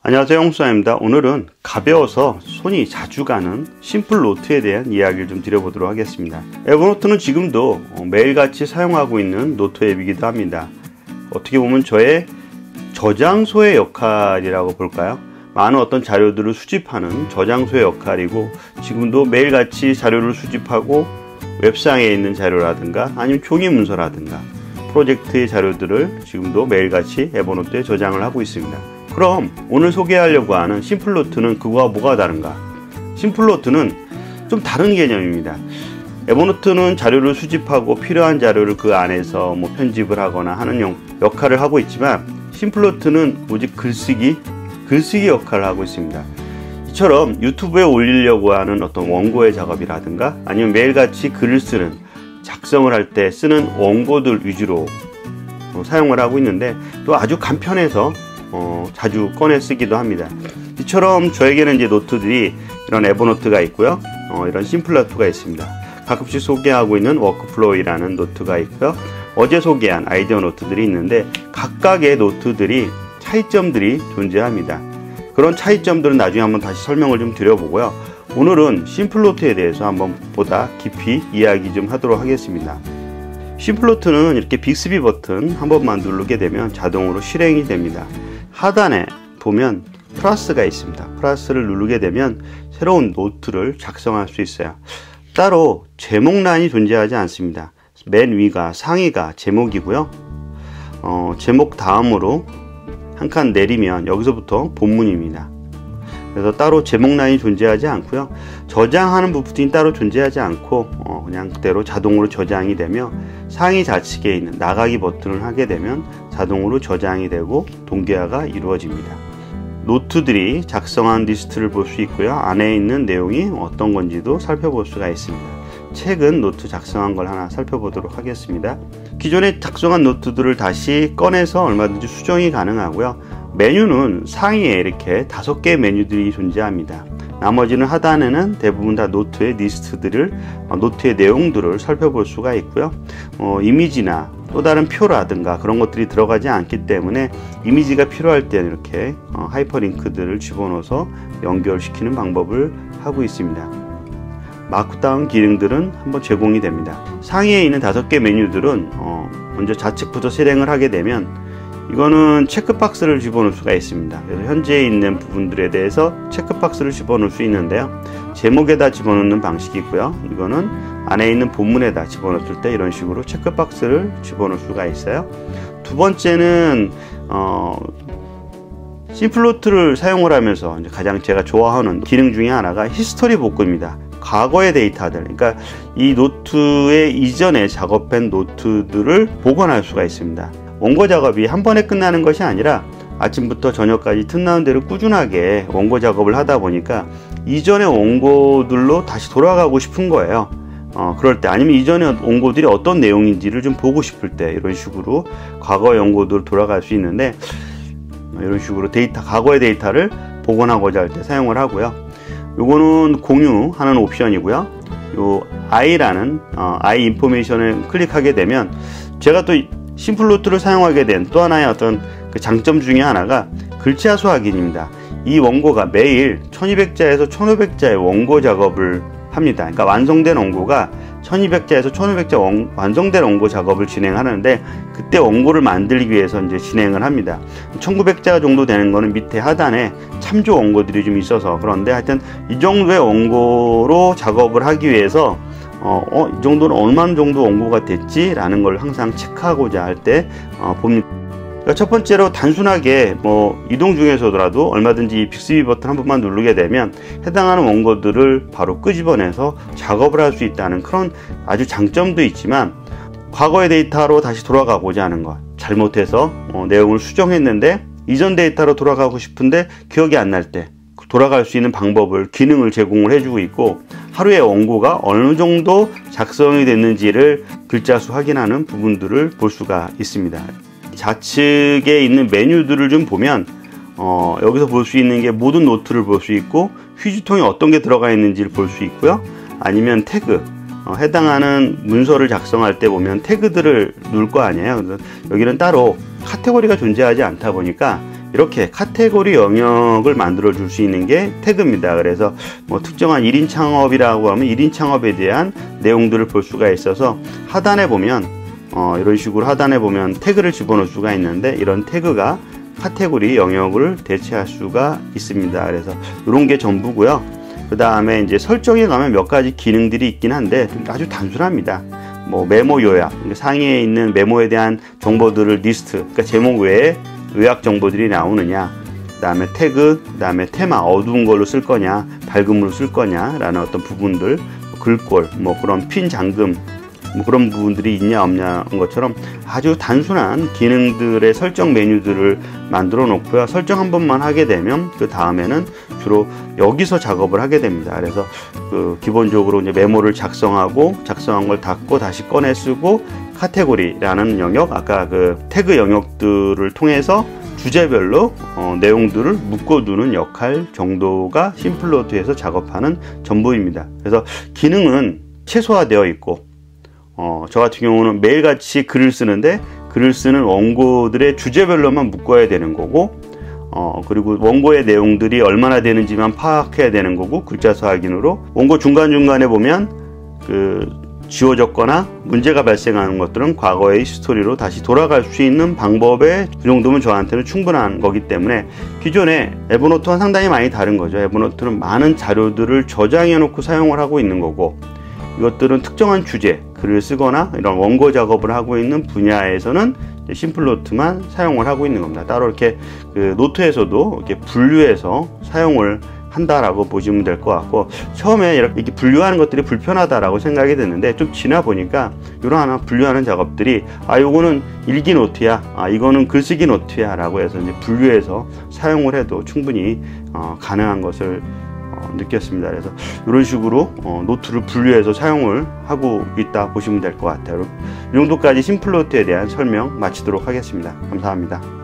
안녕하세요, 홍수아입니다. 오늘은 가벼워서 손이 자주 가는 심플 노트에 대한 이야기를 좀 드려보도록 하겠습니다. 에버노트는 지금도 매일같이 사용하고 있는 노트 앱이기도 합니다. 어떻게 보면 저의 저장소의 역할이라고 볼까요? 많은 어떤 자료들을 수집하는 저장소의 역할이고, 지금도 매일같이 자료를 수집하고 웹상에 있는 자료라든가 아니면 종이 문서라든가 프로젝트의 자료들을 지금도 매일같이 에버노트에 저장을 하고 있습니다. 그럼 오늘 소개하려고 하는 심플노트는 그거와 뭐가 다른가? 심플노트는 좀 다른 개념입니다. 에버노트는 자료를 수집하고 필요한 자료를 그 안에서 편집을 하거나 하는 역할을 하고 있지만, 심플노트는 오직 글쓰기 역할을 하고 있습니다. 이처럼 유튜브에 올리려고 하는 어떤 원고의 작업이라든가 아니면 매일같이 글을 쓰는, 작성을 할 때 쓰는 원고들 위주로 사용을 하고 있는데, 또 아주 간편해서 자주 꺼내 쓰기도 합니다. 이처럼 저에게는 이제 노트들이 이런 에버노트가 있고요, 이런 심플노트가 있습니다. 가끔씩 소개하고 있는 워크플로우라는 노트가 있고요, 어제 소개한 아이디어 노트들이 있는데, 각각의 노트들이 차이점들이 존재합니다. 그런 차이점들은 나중에 한번 다시 설명을 좀 드려보고요, 오늘은 심플노트에 대해서 한번 보다 깊이 이야기 좀 하도록 하겠습니다. 심플노트는 이렇게 빅스비 버튼 한 번만 누르게 되면 자동으로 실행이 됩니다. 하단에 보면 플러스가 있습니다. 플러스를 누르게 되면 새로운 노트를 작성할 수 있어요. 따로 제목란이 존재하지 않습니다. 맨 위가 상위가 제목이고요, 제목 다음으로 한 칸 내리면 여기서부터 본문입니다. 그래서 따로 제목란이 존재하지 않고요, 저장하는 부분이 따로 존재하지 않고 그냥 그대로 자동으로 저장이 되며, 상위 좌측에 있는 나가기 버튼을 하게 되면 자동으로 저장이 되고 동기화가 이루어집니다. 노트들이 작성한 리스트를 볼 수 있고요, 안에 있는 내용이 어떤 건지도 살펴볼 수가 있습니다. 최근 노트 작성한 걸 하나 살펴보도록 하겠습니다. 기존에 작성한 노트들을 다시 꺼내서 얼마든지 수정이 가능하고요, 메뉴는 상위에 이렇게 5개의 메뉴들이 존재합니다. 나머지는 하단에는 대부분 다 노트의 리스트들을, 노트의 내용들을 살펴볼 수가 있고요, 이미지나 또 다른 표라든가 그런 것들이 들어가지 않기 때문에 이미지가 필요할 때는 이렇게 하이퍼링크들을 집어넣어서 연결시키는 방법을 하고 있습니다. 마크다운 기능들은 한번 제공이 됩니다. 상위에 있는 5개 메뉴들은 먼저 좌측부터 실행을 하게 되면, 이거는 체크박스를 집어넣을 수가 있습니다. 그래서 현재 있는 부분들에 대해서 체크박스를 집어넣을 수 있는데요, 제목에다 집어넣는 방식이 있고요, 이거는 안에 있는 본문에다 집어넣을 때 이런 식으로 체크박스를 집어넣을 수가 있어요. 두 번째는 심플노트를 사용을 하면서 가장 제가 좋아하는 기능 중에 하나가 히스토리 복구입니다. 과거의 데이터들, 그러니까 이 노트의 이전에 작업한 노트들을 복원할 수가 있습니다. 원고 작업이 한 번에 끝나는 것이 아니라 아침부터 저녁까지 틈나는 대로 꾸준하게 원고 작업을 하다 보니까 이전의 원고들로 다시 돌아가고 싶은 거예요. 그럴 때, 아니면 이전의 원고들이 어떤 내용인지를 좀 보고 싶을 때 이런 식으로 과거의 원고들로 돌아갈 수 있는데, 이런 식으로 과거의 데이터를 복원하고자 할 때 사용을 하고요. 요거는 공유하는 옵션이고요, 요 I라는 I 인포메이션을 클릭하게 되면, 제가 또 심플노트를 사용하게 된 또 하나의 어떤 그 장점 중에 하나가 글자 수 확인입니다. 이 원고가 매일 1200자에서 1500자의 원고 작업을 합니다. 그러니까 완성된 원고가 1200자에서 1500자 완성된 원고 작업을 진행하는데, 그때 원고를 만들기 위해서 이제 진행을 합니다. 1900자 정도 되는 거는 밑에 하단에 참조 원고들이 좀 있어서, 그런데 하여튼 이 정도의 원고로 작업을 하기 위해서 이 정도는 얼마 정도 원고가 됐지? 라는 걸 항상 체크하고자 할 때 봅니다. 그러니까 첫 번째로 단순하게 이동 중에서라도 얼마든지 이 빅스비 버튼 한 번만 누르게 되면 해당하는 원고들을 바로 끄집어내서 작업을 할 수 있다는 그런 아주 장점도 있지만, 과거의 데이터로 다시 돌아가고자 하는 것, 잘못해서 내용을 수정했는데 이전 데이터로 돌아가고 싶은데 기억이 안 날 때 돌아갈 수 있는 방법을, 기능을 제공을 해주고 있고, 하루에 원고가 어느 정도 작성이 됐는지를 글자 수 확인하는 부분들을 볼 수가 있습니다. 좌측에 있는 메뉴들을 좀 보면 여기서 볼 수 있는 게 모든 노트를 볼 수 있고, 휴지통에 어떤 게 들어가 있는지를 볼 수 있고요, 아니면 태그, 해당하는 문서를 작성할 때 보면 태그들을 넣을 거 아니에요. 그래서 여기는 따로 카테고리가 존재하지 않다 보니까 이렇게 카테고리 영역을 만들어 줄 수 있는 게 태그입니다. 그래서 뭐 특정한 1인 창업이라고 하면 1인 창업에 대한 내용들을 볼 수가 있어서 하단에 보면 이런 식으로 하단에 보면 태그를 집어넣을 수가 있는데, 이런 태그가 카테고리 영역을 대체할 수가 있습니다. 그래서 이런 게 전부고요. 그 다음에 이제 설정에 가면 몇 가지 기능들이 있긴 한데 아주 단순합니다. 뭐 메모 요약, 상위에 있는 메모에 대한 정보들을 리스트, 그러니까 제목 외에 요약 정보들이 나오느냐, 그 다음에 태그, 그 다음에 테마, 어두운 걸로 쓸 거냐, 밝음으로 쓸 거냐 라는 어떤 부분들, 글꼴, 뭐 그런 핀 잠금, 뭐 그런 부분들이 있냐 없냐 한 것처럼 아주 단순한 기능들의 설정 메뉴들을 만들어 놓고요. 설정 한 번만 하게 되면 그 다음에는 주로 여기서 작업을 하게 됩니다. 그래서 기본적으로 이제 메모를 작성하고, 작성한 걸 닫고 다시 꺼내 쓰고, 카테고리라는 영역, 아까 태그 영역들을 통해서 주제별로 내용들을 묶어두는 역할 정도가 심플노트에서 작업하는 전부입니다. 그래서 기능은 최소화되어 있고, 저 같은 경우는 매일같이 글을 쓰는데 글을 쓰는 원고들의 주제별로만 묶어야 되는 거고, 그리고 원고의 내용들이 얼마나 되는지만 파악해야 되는 거고, 글자수 확인으로 원고 중간중간에 보면 지워졌거나 문제가 발생하는 것들은 과거의 히스토리로 다시 돌아갈 수 있는 방법에 그 정도면 저한테는 충분한 거기 때문에, 기존에 에버노트와 상당히 많이 다른 거죠. 에버노트는 많은 자료들을 저장해 놓고 사용을 하고 있는 거고, 이것들은 특정한 주제, 글을 쓰거나 이런 원고 작업을 하고 있는 분야에서는 심플노트만 사용을 하고 있는 겁니다. 따로 이렇게 노트에서도 이렇게 분류해서 사용을 한다라고 보시면 될 것 같고, 처음에 이렇게 분류하는 것들이 불편하다라고 생각이 됐는데 좀 지나 보니까 이런 하나 분류하는 작업들이 요거는 일기 노트야, 이거는 글쓰기 노트야 라고 해서 이제 분류해서 사용을 해도 충분히 가능한 것을 느꼈습니다. 그래서 이런 식으로 노트를 분류해서 사용을 하고 있다 보시면 될 것 같아요. 이 정도까지 심플노트에 대한 설명 마치도록 하겠습니다. 감사합니다.